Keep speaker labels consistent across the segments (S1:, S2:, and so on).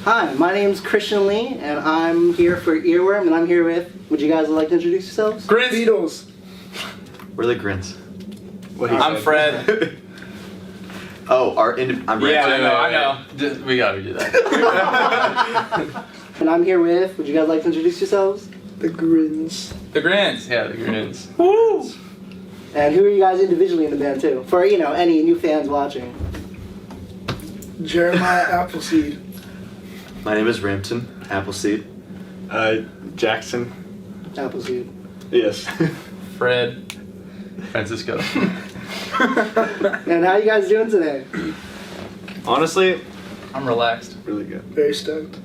S1: Hi, my name's Christian Lee, and I'm here for Earworm, and I'm here with, would you guys like to introduce yourselves?
S2: GRINNS!
S3: Beatles.
S4: We're the GRINNS.
S2: I'm Fred.
S4: Oh, I'm Randy.
S2: I know. We gotta do that.
S1: And I'm here with, would you guys like to introduce yourselves?
S3: The GRINNS.
S2: The GRINNS. Yeah, the GRINNS.
S1: Woo! And who are you guys individually in the band too? For, any new fans watching.
S3: Jeremiah Appleseed.
S4: My name is Rampton Appleseed.
S5: Jackson.
S1: Appleseed.
S5: Yes.
S2: Fred. Francisco.
S1: And how you guys doing today?
S5: Honestly,
S2: I'm relaxed.
S5: really good.
S3: Very stoked.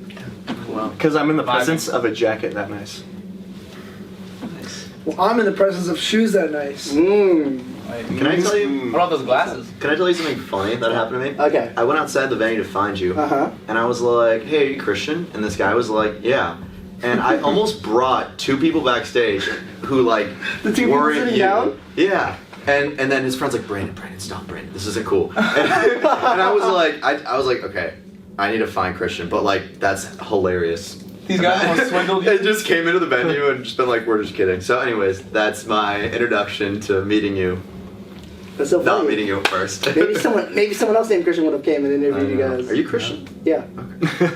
S4: Well,
S5: Because I'm in the
S2: Vibing.
S5: presence of a jacket that nice.
S3: Well, I'm in the presence of shoes that nice.
S2: Wait,
S4: can I tell you?
S2: what about those glasses?
S4: Can I tell you something funny that happened to me?
S1: Okay.
S4: I went outside the venue to find you,
S1: Uh-huh.
S4: and I was like, "Hey, are you Christian?" And this guy was like, "Yeah." And I almost brought two people backstage who
S1: The two people
S4: weren't
S1: sitting
S4: you.
S1: down?
S4: Yeah. And then his friend's like, Brandon, stop, Brandon. This isn't cool. And I was like, I was like, okay, I need to find Christian, but that's hilarious.
S2: These guys almost swindled you.
S4: It just came into the venue and just been like, we're just kidding. So, anyways, that's my introduction to meeting you.
S1: That's so funny.
S4: Not meeting you first.
S1: Maybe someone else named Christian would have came and interviewed you guys.
S4: Are you Christian?
S1: Yeah.
S4: Okay.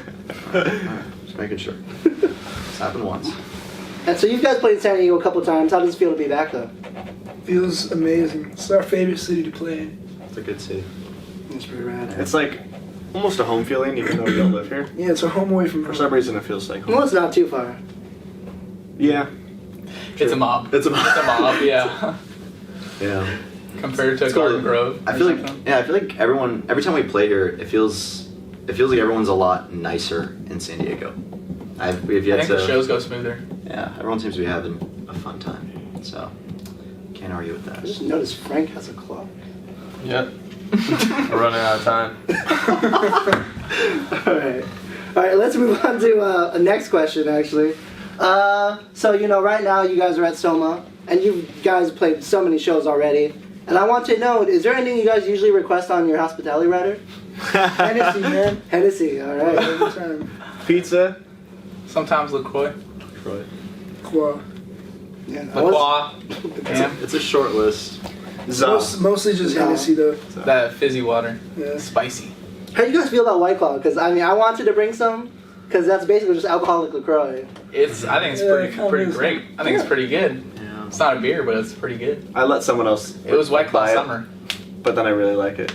S4: Alright, just making sure. It's happened once.
S1: And so you guys played in San Diego a couple times. How does it feel to be back though?
S3: Feels amazing. It's our favorite city to play in.
S4: It's a good city.
S1: It's pretty rad.
S5: It's like almost a home feeling, even though we don't live here.
S3: Yeah, it's our home away from
S5: For
S3: home.
S5: some reason, it feels like home.
S1: Well, it's not too far.
S5: Yeah.
S2: It's a mob.
S4: It's a mob.
S2: It's a mob, yeah.
S4: Yeah.
S2: Compared to
S4: It's
S2: Garden
S4: cool.
S2: Grove.
S4: I feel like everyone, every time we play here, it feels like everyone's a lot nicer in San Diego. We've
S2: I
S4: yet
S2: think
S4: to.
S2: the shows go smoother.
S4: Yeah, everyone seems to be having a fun time. So, can't argue with
S1: I
S4: that.
S1: just noticed Frank has a clock.
S2: Yep. We're running out of time.
S1: Alright, let's move on to a next question, actually. So, right now you guys are at Soma, and you guys played so many shows already, and I want to know, is there anything you guys usually request on your hospitality rider?
S3: Hennessy, man.
S1: Hennessy, alright.
S3: Every time.
S5: Pizza.
S2: Sometimes LaCroix.
S3: Qua.
S1: Yeah, I was-
S2: LaCroix. Yeah.
S4: It's a short list.
S3: Mostly just
S1: No.
S3: Hennessy, though.
S2: That fizzy water.
S3: Yeah.
S2: Spicy.
S1: How do you guys feel about White Claw? Because, I wanted to bring some, because that's basically just alcoholic LaCroix.
S2: I think it's
S3: Yeah,
S2: pretty
S3: it kinda
S2: pretty
S3: is.
S2: great. I think it's pretty good.
S4: Yeah.
S2: It's not a beer, but it's pretty good.
S5: I let someone else.
S2: It was White Claw
S5: buy it,
S2: summer.
S5: but then I really like it.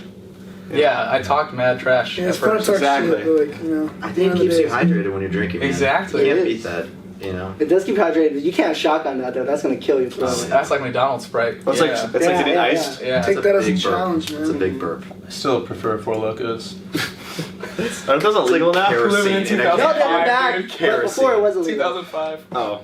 S2: Yeah, I talked mad trash.
S3: Yeah, it's
S2: at
S3: fun to
S2: first.
S3: talk
S5: Exactly.
S3: shit, but
S4: I think it keeps you hydrated when you're drinking. Man.
S2: Exactly.
S4: You can't
S1: It
S4: beat
S1: is.
S4: that.
S1: It does keep hydrated. You can't shotgun that, though. That's going to kill your throat.
S2: That's like McDonald's Sprite.
S5: It's
S2: yeah.
S5: like getting iced.
S2: Yeah.
S3: Take
S4: It's a
S3: that as a
S4: big burp.
S3: challenge, man.
S4: It's a big burp.
S2: I still prefer Four Locos.
S5: Are those illegal now?
S2: Living in
S4: Kerosene.
S2: 2005,
S1: No, they're back.
S2: dude.
S1: But before it was illegal.
S2: 2005.
S5: Oh.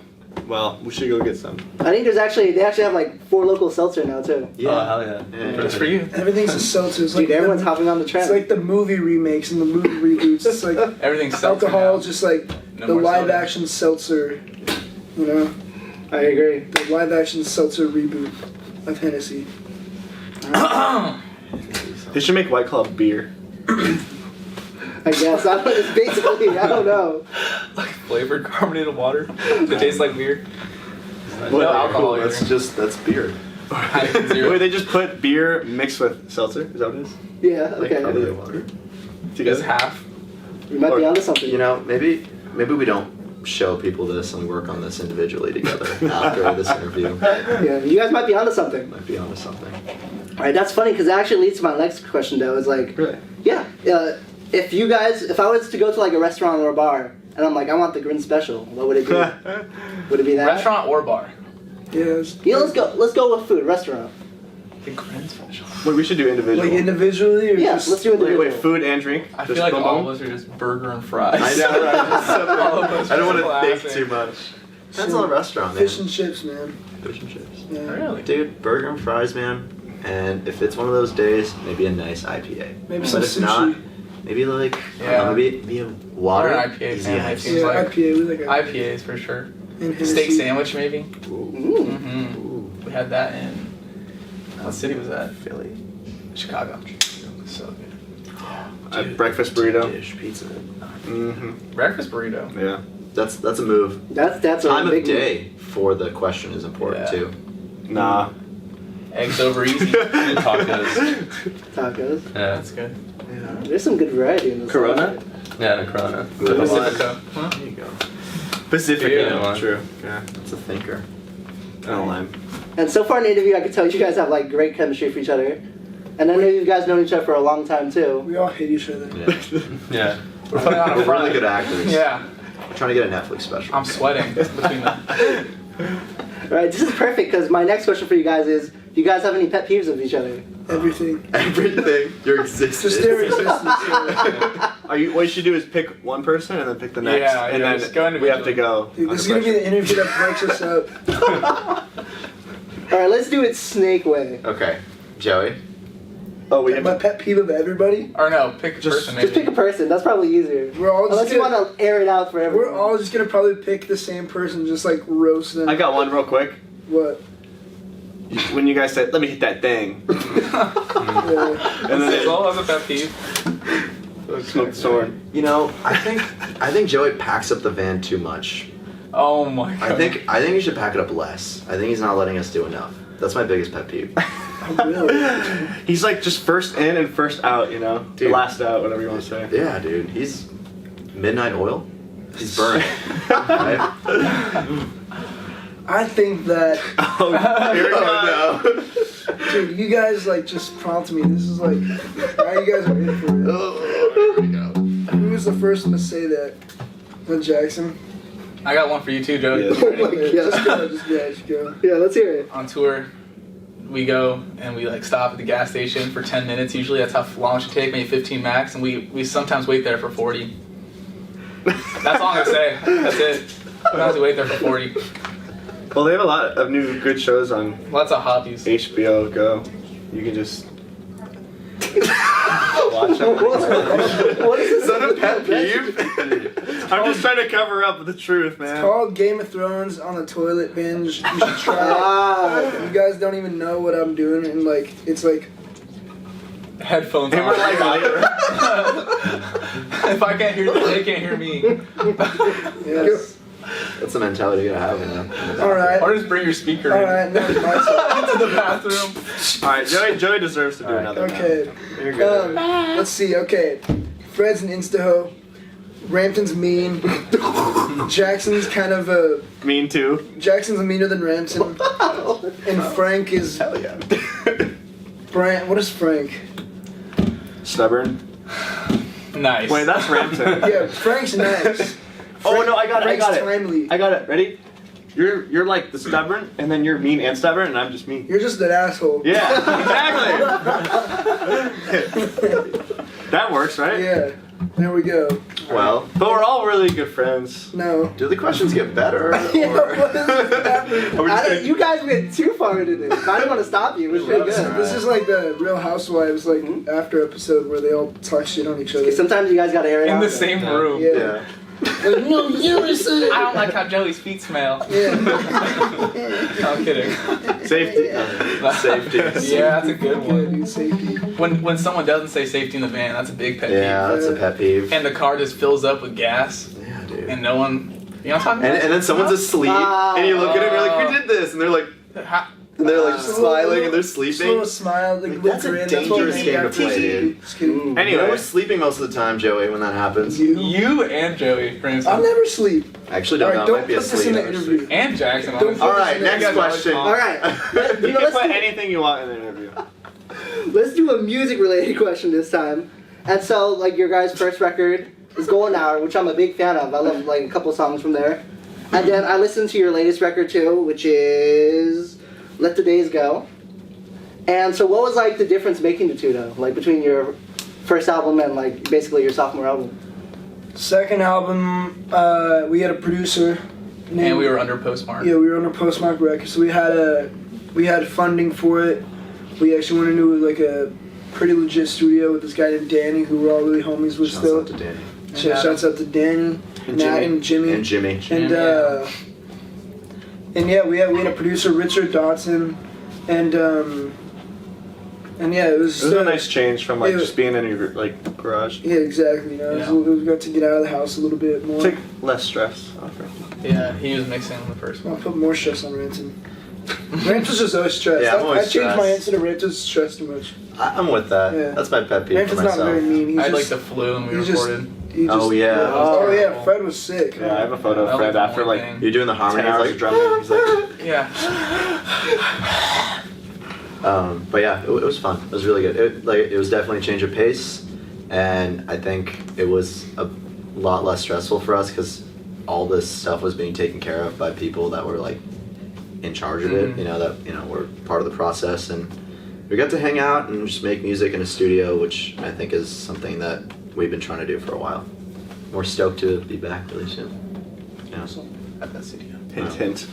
S5: Well, we should go get some.
S1: I think they actually have Four Local seltzer now, too.
S4: Yeah.
S2: Oh, hell yeah.
S4: Yeah.
S2: It's for you.
S3: Everything's a seltzer. It's like
S1: Dude, everyone's
S3: the,
S1: hopping on the
S3: It's
S1: trend.
S3: like the movie remakes and the movie reboots. It's like
S2: Everything's seltzer
S3: alcohol,
S2: now.
S3: just like
S2: No
S3: the
S2: more
S3: live
S2: soda.
S3: action seltzer. You know,
S1: I agree.
S3: the live action seltzer reboot of Hennessy.
S5: They should make White Claw beer.
S1: I guess. It's basically, I don't know.
S2: Like flavored carbonated water. It tastes like beer.
S5: What?
S2: No alcohol either.
S4: That's beer.
S2: Zero.
S5: Wait, they just put beer mixed with seltzer? Is that what it is?
S1: Yeah,
S4: Like
S1: okay.
S4: carbonated water.
S2: It's
S5: Together?
S2: half.
S1: You might be onto something.
S4: Maybe we don't show people this and work on this individually together after this interview.
S1: Yeah, you guys might be onto something.
S4: Might be onto something.
S1: Alright, that's funny because it actually leads to my next question, though. Is like,
S4: Really?
S1: yeah, if I was to go to a restaurant or a bar and I'm like, I want the GRINNS special, what would it be? Would it be that?
S2: Restaurant or bar?
S3: Yeah,
S1: Yeah, let's go with food. Restaurant.
S2: The GRINNS special.
S5: Wait, we should do individual.
S3: like individually or
S1: Yeah,
S3: just
S1: let's do individual.
S5: Wait, food and drink?
S2: I
S5: Just
S2: feel like
S5: boom,
S2: all
S5: boom?
S2: of us are just burger and fries.
S4: I know, right?
S2: All of us
S4: I don't want to
S2: classic.
S4: think too much. Depends on the restaurant, man.
S3: fish and chips, man.
S4: Fish and chips.
S3: Yeah.
S2: Really?
S4: Dude, burger and fries, man. And if it's one of those days, maybe a nice IPA.
S3: Maybe
S4: but
S3: some
S4: if
S3: sushi.
S4: not, maybe like maybe a water.
S2: Or an IPA
S4: easy
S2: family.
S4: ice.
S2: Seems
S3: Yeah,
S2: like
S3: IPA. We like
S2: IPAs for sure.
S3: And
S2: Steak
S3: Hennessy.
S2: sandwich maybe.
S1: Ooh.
S2: Mm-hmm. We had that in what city was that? Philly, Chicago. So good.
S5: Breakfast burrito.
S4: Dish pizza.
S2: Breakfast burrito.
S5: Yeah.
S4: That's a move.
S1: That's a
S4: Time of
S1: big
S4: day for the question is important
S2: Yeah.
S4: too.
S5: Nah.
S2: Eggs over easy. Tacos.
S1: Tacos.
S2: Yeah, that's good.
S1: There's some good variety in this.
S5: Corona?
S2: Yeah, and a Corona.
S4: Good one.
S2: Pacifico. Huh?
S4: There you go.
S5: Pacific.
S2: Yeah.
S5: True. Yeah.
S4: That's a thinker.
S5: Oh, lime.
S1: And so far in the interview, I can tell you guys have like great chemistry for each other. And I know you guys known each other for a long time too.
S3: We all hate each other.
S4: Yeah.
S2: Yeah. We're putting on a
S4: We're
S2: front.
S4: really good actors.
S2: Yeah.
S4: We're trying to get a Netflix special.
S2: I'm sweating between them.
S1: Right, this is perfect because my next question for you guys is: do you guys have any pet peeves of each other?
S3: Everything.
S4: Everything. Your existence.
S3: Just their existence. Yeah.
S5: What you should do is pick one person and then pick the next.
S2: Yeah,
S5: and
S2: yeah,
S5: then
S2: just go
S5: we have to
S2: individually.
S5: go.
S3: Dude, this is gonna be the interview that breaks us up.
S1: All right, let's do it snake way.
S4: Okay. Joey.
S5: Oh, we have
S3: My
S5: to.
S3: pet peeve of everybody.
S2: Or no, pick a
S5: Just-
S2: person.
S1: Just pick a person. That's probably easier.
S3: We're all just
S1: Unless you
S3: gonna,
S1: want to air it out for everyone.
S3: we're all just gonna probably pick the same person, just like roast them.
S5: I got one real quick.
S3: What?
S5: When you guys said, "Let me hit that thing,"
S3: Yeah.
S5: and then
S2: Well, that's a pet peeve.
S5: smoked sword.
S4: You know, I think Joey packs up the van too much.
S2: Oh my god.
S4: I think you should pack it up less. I think he's not letting us do enough. That's my biggest pet peeve.
S3: Oh, really?
S5: He's like just first in and first out, you know?
S4: Dude.
S5: Last out, whatever you want to say.
S4: Yeah, dude. He's midnight oil. He's burning. Right?
S3: I think that,
S5: Oh, here we go.
S3: dude, you guys like just prompt me. This is like, now you guys are in for it.
S4: Oh, here we go.
S3: Who was the first one to say that? Was that Jackson?
S2: I got one for you too, Jody.
S5: Yeah.
S1: Oh my
S3: Yeah,
S1: god.
S3: just go.
S1: Yeah, let's hear it.
S2: On tour, we go and we like stop at the gas station for 10 minutes. Usually that's how long it should take, maybe 15 max, and we sometimes wait there for 40. That's all I'm gonna say. That's it. Sometimes we wait there for 40.
S5: Well, they have a lot of new good shows on
S2: Lots of hobbies.
S5: HBO Go. You can just watch them.
S1: What is this?
S4: Is that a pet peeve?
S5: I'm just trying to cover up the truth, man.
S3: Called Game of Thrones on the toilet binge. You should try
S1: Ah.
S3: it. You guys don't even know what I'm doing, and like it's like
S2: Headphones
S5: They
S2: on.
S5: were like,
S2: If I can't hear you, they can't hear me.
S3: yes.
S4: That's the mentality you gotta have in the
S3: All right.
S2: Or just bring your speaker
S3: All
S2: in
S3: right. No, it's my side.
S2: into the bathroom.
S5: all right, Joey deserves to do another.
S3: Okay.
S4: You're good.
S3: Let's see. Okay. Fred's an insta-ho. Rampton's mean. Jackson's kind of a.
S5: Mean too.
S3: Jackson's meaner than Rampton. And Frank is.
S5: Hell yeah.
S3: Brand. What is Frank?
S5: Stubborn.
S2: Nice.
S5: Wait, that's Rampton.
S3: Yeah, Frank's nice.
S5: Oh no, I got
S3: Frank's
S5: it.
S3: timely.
S5: I got it. Ready? You're like the stubborn, and then you're mean and stubborn, and I'm just mean.
S3: You're just an asshole.
S5: Yeah, exactly. That works, right?
S3: Yeah. There we go.
S4: Well,
S5: But we're all really good friends.
S3: No.
S4: do the questions get better?
S1: Yeah,
S4: Or-
S1: what is happening?
S5: Are we just gonna-
S1: You guys went too far into this. I didn't want to stop you. It was pretty good.
S3: This is like the Real Housewives like after episode where they all talk shit on each other.
S1: Sometimes you guys gotta air it
S2: In
S1: out.
S2: the same room.
S3: Yeah.
S4: Yeah.
S3: Like, no, you listen.
S2: I don't like how Joey's feet smell.
S3: Yeah.
S2: No, I'm kidding.
S5: Safety.
S4: Safety.
S2: Yeah, that's a good
S3: Yeah,
S2: one.
S3: dude, safety.
S2: When someone doesn't say safety in the van, that's a big pet
S4: Yeah, that's a pet peeve.
S2: peeve. And the car just fills up with gas,
S4: Yeah, dude.
S2: and no one. You know what I'm talking about?
S4: And then someone's asleep, and you look at it and you're like, "Who did this?" And they're like, and they're like smiling and they're
S3: Just a little
S4: sleeping.
S3: smile, like
S4: That's a
S3: grin.
S4: dangerous
S3: what
S4: game to
S3: we
S4: play, dude.
S3: Just kidding.
S5: Anyway.
S4: You're sleeping most of the time, Joey, when that happens.
S2: You and Joey, for instance.
S3: I'll never sleep.
S4: I actually don't
S3: Alright,
S4: know. I
S3: don't
S4: might be
S3: put this
S4: asleep.
S3: in the interview.
S2: And Jackson.
S3: Don't
S2: honestly.
S4: All right,
S3: You
S4: next
S2: guys always
S4: question.
S2: talk.
S1: All right.
S5: You
S1: You know,
S5: can put
S1: let's,
S5: anything you want in the interview.
S1: let's do a music-related question this time. And so, like, your guys' first record is Golden Hour, which I'm a big fan of. I love, like, a couple songs from there. And then I listened to your latest record, too, which is Let the Days Go. And so what was, like, the difference making the two, though? Like, between your first album and, like, basically your sophomore album?
S3: Second album, we had a producer.
S2: And we were under Postmark.
S3: Yeah, we were on a Postmark record, so we had funding for it. We actually went into like a pretty legit studio with this guy named Danny, who we're all really homies with
S4: Shouts
S3: still.
S4: out to Danny.
S3: Shouts out to Danny,
S5: And
S3: Matt,
S5: Jimmy.
S3: and Jimmy.
S4: And Jimmy.
S3: And yeah, we had a producer, Richard Dotson, and And yeah, it was
S5: a nice change from like
S3: yeah.
S5: just being in your like garage.
S3: Yeah, exactly. You know,
S2: Yeah.
S3: we got to get out of the house a little bit more.
S5: Take less stress off her.
S2: Yeah, he was mixing on the first
S3: I'll
S2: one.
S3: put more stress on Ranton. Ranton's just always stressed.
S4: Yeah, I'm
S3: I
S4: always
S3: changed my
S4: stressed.
S3: answer to Ranton's stressed too much.
S4: I'm with that.
S3: Yeah.
S4: That's my pet peeve for
S3: Ranton's not very
S4: myself.
S3: mean. He's
S2: I had like
S3: just,
S2: the flu and we
S3: he's just-
S2: recorded.
S3: he just,
S4: Oh, yeah.
S3: Oh yeah, Fred was sick.
S5: Yeah, I have a photo
S2: That
S5: of
S2: was
S5: Fred
S2: the
S5: after
S2: only
S5: like
S2: thing.
S4: You're doing the
S5: 10
S4: harmony.
S5: hours
S4: He's
S5: of
S4: like,
S5: drumming. He's like,
S2: Yeah.
S4: but yeah, it was fun. It was really good. It was definitely a change of pace, and I think it was a lot less stressful for us because all this stuff was being taken care of by people that were like in charge of it.
S2: Mhm.
S4: You know, that were part of the process, and we got to hang out and just make music in a studio, which I think is something that we've been trying to do for a while. We're stoked to be back really soon. Yeah.
S2: At that studio.
S5: hint, hint.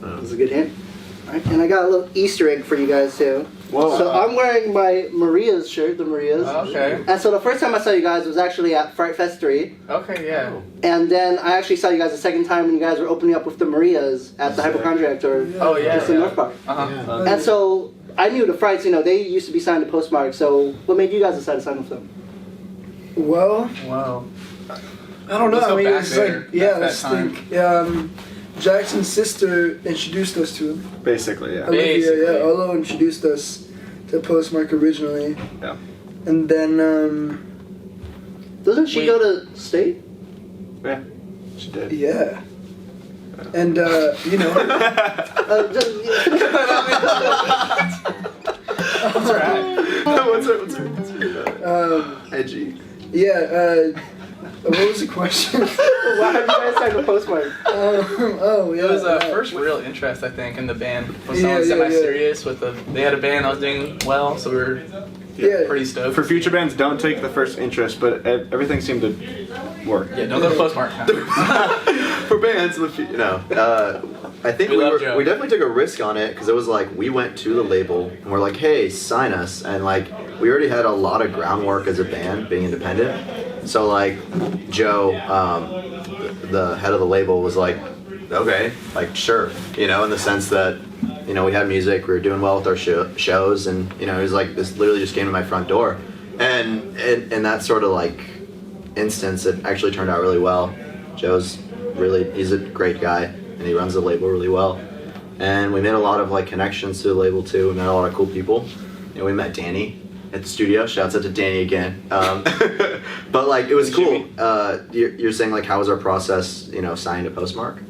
S1: That's a good hint. Alright, and I got a little Easter egg for you guys too.
S5: Whoa.
S1: So I'm wearing my Maria's shirt, the Maria's.
S2: Okay.
S1: And so the first time I saw you guys was actually at Fright Fest 3.
S2: Okay, yeah.
S1: And then I actually saw you guys the second time when you guys were opening up with the Marias at the Hypochondriac tour.
S2: Oh, yeah.
S1: Just in North Park.
S2: Uh-huh.
S1: And so I knew the Frights, they used to be signed to Postmark. So what made you guys decide to sign with them?
S3: Well,
S2: Wow.
S3: I don't know.
S2: Let's
S3: I
S2: go
S3: mean,
S2: back
S3: it's
S2: there.
S3: like yeah,
S2: Back
S3: let's
S2: that time.
S3: think. Yeah, Jackson's sister introduced us to him.
S5: Basically, yeah.
S3: Olivia,
S2: Basically.
S3: yeah, Olo introduced us to Postmark originally.
S5: Yeah.
S3: And then
S1: Doesn't she
S2: Wait.
S1: go to state?
S5: Yeah, she did.
S3: yeah. And you know,
S2: That's right.
S4: what's her edgy?
S3: yeah. What was the question?
S1: Why have you guys signed to Postmark?
S3: Oh yeah.
S2: It was
S3: yeah.
S2: first real interest, I think, in the band. Was
S3: Yeah,
S2: someone
S3: yeah,
S2: semi-serious with they had a band that was doing well, so we were
S3: Yeah.
S2: pretty stoked.
S5: For future bands, don't take the first interest, but everything seemed to work.
S2: Yeah, don't go to Postmark.
S4: For bands, I think
S2: We
S4: we,
S2: love Joe.
S4: we definitely took a risk on it because it was like we went to the label and we're like, hey, sign us, and like we already had a lot of groundwork as a band being independent. So like Joe, the head of the label, was like, okay, like sure, in the sense that we had music, we were doing well with our shows, and it was like this literally just came to my front door, and in that sort of like instance, it actually turned out really well. He's a great guy, and he runs the label really well, and we made a lot of like connections to the label too. We met a lot of cool people. We met Danny at the studio. Shouts out to Danny again. But like it was cool. You're saying like how was our process? Signing to Postmark.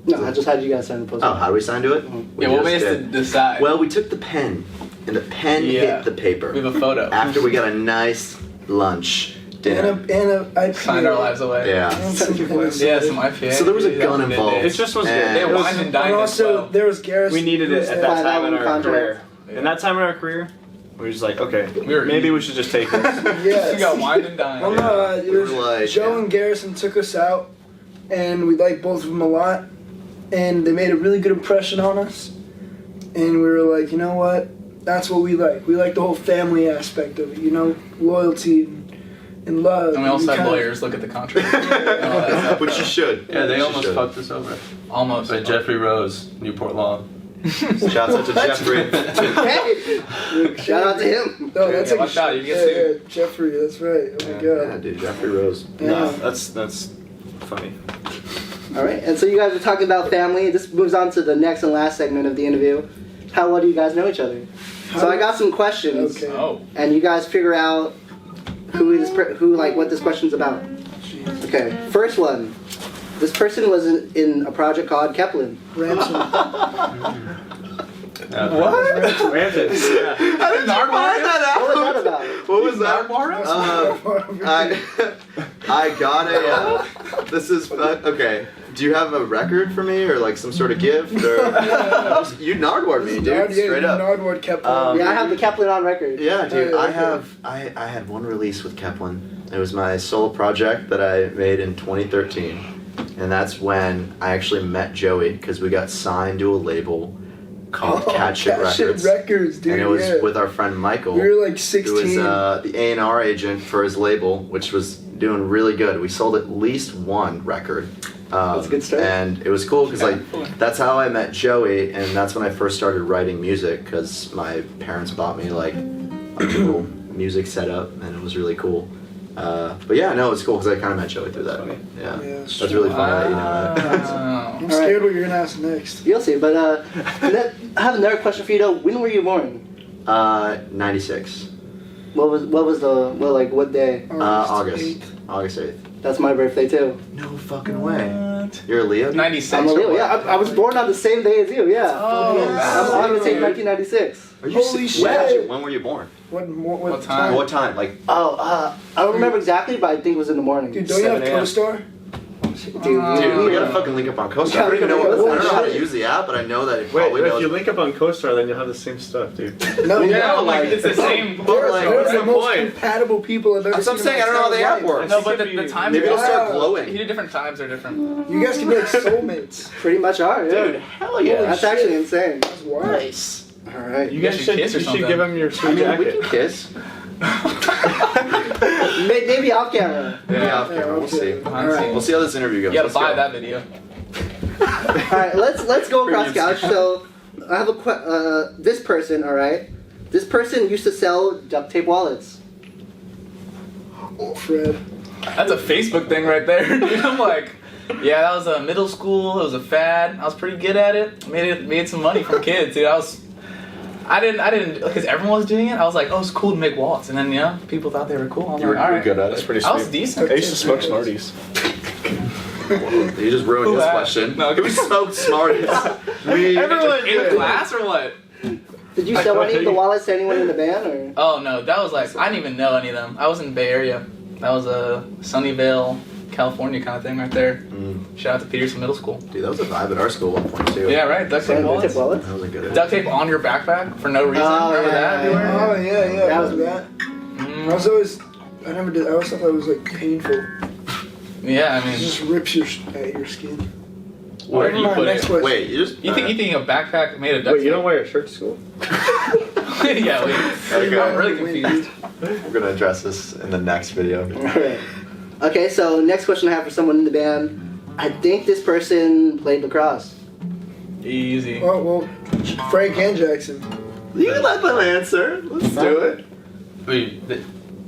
S1: No, I just had you guys sign to
S4: Oh,
S1: Postmark.
S4: how do we sign to it? We
S2: Yeah, what
S4: just
S2: made us
S4: did.
S2: decide?
S4: Well, we took the pen, and the pen
S2: Yeah.
S4: hit the paper.
S2: We have a photo.
S4: After we got a nice lunch dinner.
S3: And a IPA.
S2: Signed our lives away.
S4: Yeah.
S3: And some Hennessy.
S2: Yeah, some IPA.
S4: So there was a gun involved.
S5: It just was good.
S4: And-
S2: They
S5: It was-
S2: wine and dined
S3: And
S2: as
S3: also
S2: well.
S3: there was Garrison.
S5: We needed
S3: who
S5: it
S3: was
S5: at
S3: there.
S5: that time in our
S1: contract.
S5: career. In that time in our career, we were just like, okay,
S2: were
S5: maybe
S2: eating.
S5: we should just take this.
S3: Yes.
S2: We got wine and dined.
S3: Well, no, it
S4: We
S3: was
S4: were like,
S3: Joe
S4: yeah.
S3: and Garrison took us out, and we liked both of them a lot, and they made a really good impression on us. And we were like, you know what? That's what we like. We like the whole family aspect of it, loyalty and love.
S2: And we also had
S3: kind of-
S2: lawyers look at the contract. And all that stuff.
S4: Which you should.
S6: Yeah, they
S4: You
S6: almost
S4: should.
S6: fucked us over.
S2: Almost.
S6: By Jeffrey Rose, Newport Law.
S4: Shouts out to Jeffrey.
S1: Hey! Shout out to him.
S3: Oh, that's
S2: Yeah,
S3: like
S2: watch out, you get
S3: yeah,
S2: sued.
S3: yeah, Jeffrey, that's right. Oh my
S4: Yeah,
S3: god.
S4: dude, Jeffrey Rose.
S5: No,
S3: Yeah.
S5: that's funny.
S1: All right, and so you guys are talking about family. This moves on to the next and last segment of the interview. How well do you guys know each other? So I got some questions,
S3: Okay.
S2: Oh.
S1: and you guys figure out what this question's about. Okay, first one. This person was in a project called Kepler.
S3: Ransom.
S2: What?
S5: Ranted. Yeah.
S4: How did you find that
S1: What was
S4: out?
S1: that about?
S4: What was that?
S2: Nardwar?
S4: I got a. This is okay. Do you have a record for me, or like some sort of gift, or you Nardward me, dude? Straight up.
S3: Nardward kept
S1: Yeah, I have the Kepler on record.
S4: Yeah, dude.
S3: Yeah,
S4: I
S3: okay.
S4: have. I had one release with Keplin. It was my solo project that I made in 2013, and that's when I actually met Joey because we got signed to a label called Cat Shit Records,
S3: dude.
S4: and it was
S3: yeah.
S4: with our friend Michael.
S3: We were like
S4: Who was
S3: 16.
S4: the A&R agent for his label, which was doing really good. We sold at least one record
S1: That's a good start.
S4: And it was cool because that's how I met Joey, and that's when I first started writing music because my parents bought me like a little music setup, and it was really cool. But yeah, no, it's cool because I kind of met Joey through that. Yeah,
S3: that's
S4: that's really funny that you know that.
S3: I'm scared what you're gonna ask next.
S1: You'll see. But I have another question for you though. When were you born?
S4: 96.
S1: What day?
S4: August 8th.
S1: That's my birthday too.
S4: No fucking way. You're a Leo?
S2: 96.
S1: I'm a Leo. Yeah, I was born on the same day as you. Yeah.
S2: Oh,
S1: I'm on the same 1996.
S4: Are you
S3: Holy
S4: serious?
S3: shit.
S4: When were you born?
S3: What
S2: time?
S4: What time? Like,
S1: I don't remember exactly, but I think it was in the morning.
S3: Dude, don't you have
S5: 7 a.m.
S3: CoStar?
S1: Dude,
S4: dude, we gotta fucking link up on CoStar. I don't even know. I don't know how to use the app, but I know that it
S5: Wait,
S4: probably
S5: if
S4: knows.
S5: you link up on CoStar, then you'll have the same stuff, dude.
S3: No,
S2: Yeah, like it's the same.
S4: But like,
S3: They're
S5: what's
S3: the
S5: the
S3: most
S5: point?
S3: compatible people I've ever
S4: that's what I'm
S3: seen in
S4: saying. I
S3: my
S4: don't know how the
S3: entire
S4: app
S3: life.
S4: works.
S2: No, but the times.
S4: Maybe it'll start
S2: You
S4: glowing.
S2: do different times are different.
S3: You guys can be like soulmates.
S1: pretty much are. Yeah.
S4: Dude, hell yeah.
S1: That's
S3: shit.
S1: actually insane.
S3: That's wild.
S4: Nice.
S1: All right.
S5: You guys should,
S2: kiss or
S5: you should
S2: something.
S5: give him your
S4: I
S5: sweet
S4: mean, we
S5: jacket.
S4: can kiss.
S1: Maybe off camera.
S4: Maybe off camera. We'll see.
S2: Alright.
S4: We'll see how this interview goes.
S2: You gotta
S4: Let's
S2: buy
S4: go.
S2: that video.
S1: All right, let's go across couch. So I have this person. All right, this person used to sell duct tape wallets.
S3: Oh, Fred.
S2: That's a Facebook thing right there, dude. I'm like, yeah, that was a middle school. It was a fad. I was pretty good at it. Made some money from kids, dude. I didn't, because everyone was doing it. I was like, oh, it's cool to make wallets, and then people thought they were cool. I was
S4: You were
S2: like, all right.
S4: good at it.
S5: That's pretty
S2: I was
S5: sweet.
S2: decent.
S5: I used to smoke Smarties.
S4: You just ruined
S2: Who
S4: his
S2: that?
S4: question.
S2: No,
S4: Who smoked Smarties? We.
S5: Everyone
S2: In
S5: did.
S2: class or what?
S1: Did you sell any of the wallets to anyone in the band, or?
S2: Oh no, that was like I didn't even know any of them. I was in the Bay Area. That was a Sunnyvale, California kind of thing right there. Shout out to Peterson Middle School.
S4: Dude, that was a vibe at our school at one point too.
S2: Yeah, right. Duct tape
S1: Duct
S2: wallets.
S1: tape wallets?
S4: That was a good.
S2: Duct tape on your backpack for no reason.
S1: Oh,
S2: Remember
S1: yeah,
S2: that?
S1: yeah,
S3: Oh, yeah.
S1: That
S3: I
S1: was-
S3: was that.
S2: Mm.
S3: I was always, I never did, I always thought that was like painful.
S2: Yeah, I
S3: It
S2: mean,
S3: just rips at your skin.
S2: where do you
S3: Never mind,
S2: put
S3: next
S2: it?
S3: question.
S4: Wait, you just.
S2: You think a backpack made of duct
S5: Wait, you
S2: tape?
S5: don't wear a shirt to school?
S2: Yeah, wait.
S4: Okay.
S2: I'm really confused.
S4: We're gonna address this in the next video.
S1: All right. Okay, so next question I have for someone in the band. I think this person played lacrosse.
S2: Easy.
S3: Oh, well, Frank and Jackson.
S4: You can let them answer. Let's do it.
S6: Wait,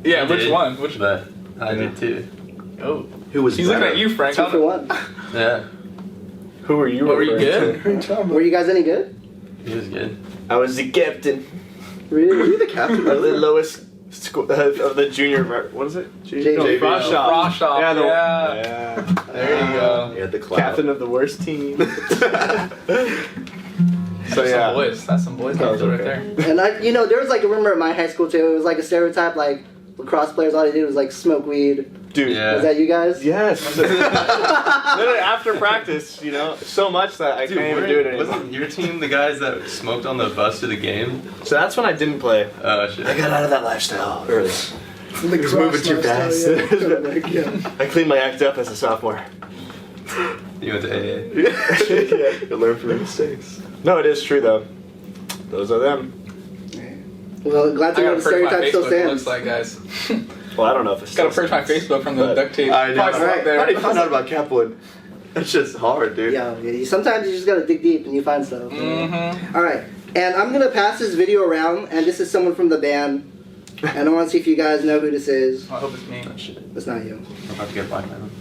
S2: Yeah,
S6: I
S2: which
S6: did,
S2: one? Which?
S6: But I did too.
S2: Oh,
S4: Who was?
S2: he's looking
S4: better?
S2: at you, Frank.
S1: 2 for 1.
S6: Yeah,
S5: Who are you?
S2: What, were you
S5: referring
S2: good?
S5: to?
S1: Were you guys any good?
S6: he was good.
S5: I was the captain
S4: Were
S1: Really?
S4: you the captain?
S5: of the lowest school of the junior. What is it?
S1: JV.
S5: Frost shop.
S2: Frost shop,
S5: Yeah.
S2: yeah. There you go.
S4: You had the clout.
S5: Captain of the worst team. So
S2: That's
S5: yeah.
S2: some boys. That's some boys
S5: That was
S2: right
S5: okay.
S2: there.
S1: And there was like a rumor in my high school too. It was like a stereotype, like lacrosse players, all they did was like smoke weed.
S5: Dude.
S6: Yeah.
S1: Was that you guys?
S5: Yes. Literally after practice, so much that I
S6: Dude,
S5: can't even do it anymore.
S6: wasn't your team the guys that smoked on the bus to the game?
S5: So that's when I didn't play.
S6: Oh shit.
S4: got out of that lifestyle early.
S3: The
S4: was moving too fast.
S3: Yeah.
S5: I cleaned my act up as a sophomore.
S6: You went to AA.
S4: You learn from your mistakes.
S5: No, it is true though. Those are them.
S1: Well, glad
S2: I
S1: to know
S2: gotta
S1: the
S2: purge my
S1: stereotype still
S2: Facebook. It looks
S1: stands.
S2: like guys.
S5: Well, I don't know if it's
S2: Gotta
S5: still
S2: purge my
S5: stands.
S2: Facebook from the
S5: But-
S2: duct tape.
S4: I know.
S2: Posts up there.
S4: How did you find out about Capwood? It's just hard, dude.
S1: Yeah, sometimes you just gotta dig deep and you find stuff.
S2: Mm-hmm.
S1: All right, and I'm gonna pass this video around, and this is someone from the band, and I want to see if you guys know who this is.
S2: I hope it's me.
S6: Oh shit.
S1: It's not you.
S6: I'm about to get black man.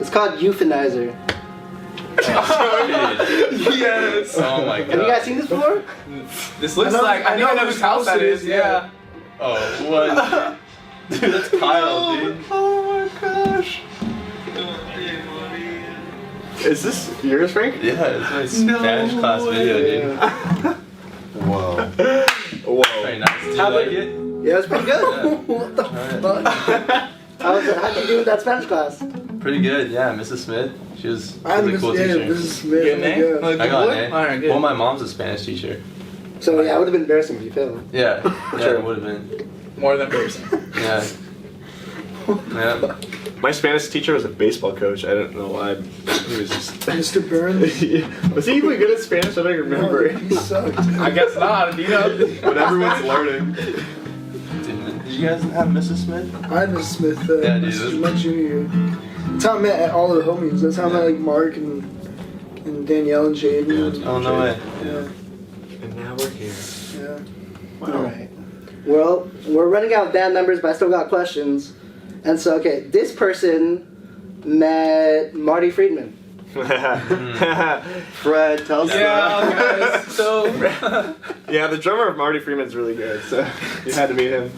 S1: It's called Euthanizer.
S6: Yes. Oh my god.
S1: Have you guys seen this before?
S2: This looks
S3: I know-
S2: like I
S3: I
S2: think
S3: know
S2: I know
S3: whose
S2: whose house that is. Yeah.
S6: Oh what? Dude, that's Kyle, dude.
S2: Oh my gosh.
S5: Is this yours, Frank?
S6: Yeah, it's my Spanish class video, dude.
S4: Whoa.
S5: Whoa.
S6: Very nice. Did you
S1: How
S6: like
S1: about-
S6: it?
S1: Yeah, it's pretty good.
S3: What the
S6: Alright.
S3: fuck?
S1: How'd you do with that Spanish class?
S6: Pretty good, yeah. Mrs. Smith, she was
S3: I
S6: a cool
S3: understand.
S6: teacher.
S3: This is Smith.
S2: Good name?
S3: Yeah.
S2: Like,
S6: I got
S2: what?
S6: an A.
S2: Alright, good.
S6: Well, my mom's a Spanish teacher.
S1: So yeah, it would have been embarrassing if you failed.
S6: Yeah, yeah,
S5: Sure.
S6: it would have been.
S2: More than embarrassing.
S6: Yeah. Yeah.
S5: My Spanish teacher was a baseball coach. I don't know why. He was just.
S3: Mr. Burns.
S5: Was he even good at Spanish? I don't remember.
S3: He sucked.
S2: I guess not. You know.
S4: When everyone's learning.
S6: Didn't it?
S2: You
S6: you guys have Mrs. Smith?
S3: I had Mrs. Smith.
S6: Yeah, dude,
S3: this
S6: it was-
S3: was my junior year. That's how I met all the homies. That's how I met like Mark and Danielle and Jaden.
S6: Oh, no way.
S3: Yeah.
S5: And now we're here.
S3: Yeah.
S1: All right. Well, we're running out of band members, but I still got questions. And so, okay, this person met Marty Friedman.
S4: Fred, tell us.
S2: Yeah, guys. So
S5: Yeah, the drummer of Marty Freeman's really good, so you had to meet him.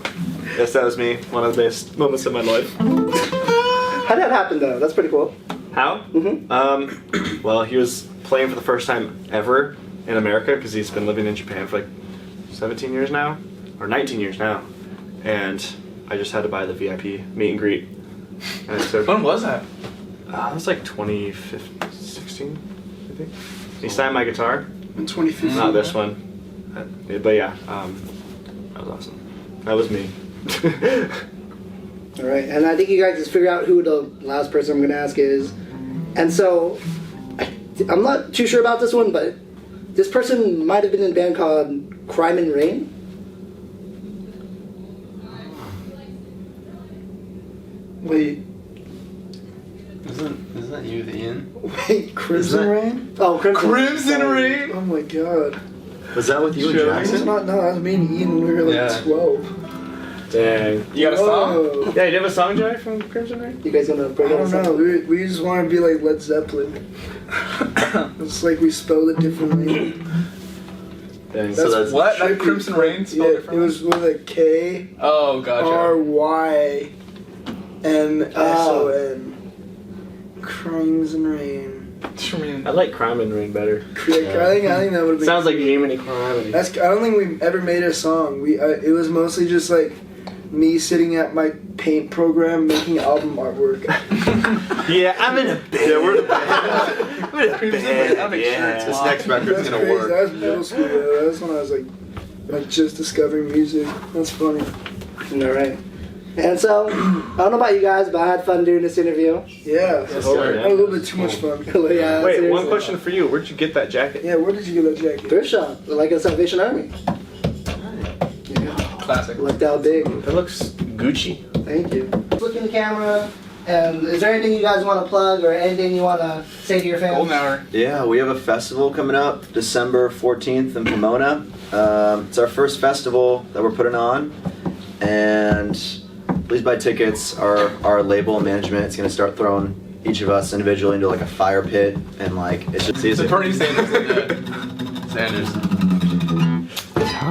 S5: Yes, that was me. One of the best moments of my life.
S1: How did that happen, though? That's pretty cool.
S5: How?
S1: Mm-hmm.
S5: Well, he was playing for the first time ever in America because he's been living in Japan for like 17 years now, or 19 years now, and I just had to buy the VIP meet and greet. And so
S2: when was that?
S5: it was like 2016, I think. He signed my guitar,
S3: In 2015.
S5: not this one, but yeah, that was awesome. That was me.
S1: All right, and I think you guys just figure out who the last person I'm going to ask is. And so, I'm not too sure about this one, but this person might have been in a band called Crime and Rain.
S3: Wait,
S6: Isn't that you, Ian?
S3: wait, Crimson
S4: that-
S3: Rain?
S1: Oh,
S2: Crimson
S1: sorry.
S2: Rain.
S3: Oh my god.
S4: Was that with you and
S2: Sure.
S3: That's
S4: Jackson?
S3: not, no, that was me and Ian when we were like
S6: Yeah.
S3: 12.
S5: Dang.
S2: You got a song?
S3: Whoa.
S5: Yeah, you have a song, Joey, from Crimson Rain?
S1: You guys going to
S3: I
S1: bring up
S3: don't know,
S1: something?
S3: we just want to be like Led Zeppelin. It's like we spelled it differently.
S5: Dang.
S4: So that's
S2: What? That
S3: tricky.
S2: Crimson Rain spelled
S3: Yeah,
S2: differently?
S3: it was with a K
S2: Oh, gotcha.
S3: RYNSON. Crimson Rain.
S5: I like Crime and Rain better.
S3: Yeah, I think that would have been.
S5: Sounds like Jiminy Crime.
S3: That's. I don't think we ever made a song. It was mostly just like me sitting at my paint program making album artwork.
S5: Yeah, I'm in a band.
S4: Yeah, we're in a band.
S5: I'm in a
S2: Crimson Rain, that makes
S5: yeah.
S2: sense.
S4: This next record's
S3: That's
S4: gonna
S3: crazy.
S4: work.
S3: That was middle school. Though. That was when I was like just discovering music. That's funny.
S1: All right. And so, I don't know about you guys, but I had fun doing this interview.
S3: Yeah,
S5: sir.
S3: I had a little bit too much fun.
S1: Yeah,
S5: Wait,
S1: seriously.
S5: one question for you. Where'd you get that jacket?
S3: Yeah, where did you get that jacket?
S1: Thrift shop, like a Salvation Army.
S2: Classic.
S1: Looked out big.
S5: That looks Gucci.
S1: Thank you. Look in the camera. And is there anything you guys want to plug or anything you want to say to your fans?
S2: Golden hour.
S4: Yeah, we have a festival coming up December 14th in Pomona. It's our first festival that we're putting on, and please buy tickets. Our label management is going to start throwing each of us individually into like a fire pit, and like it's just
S2: It's a Bernie Sanders. Sanders.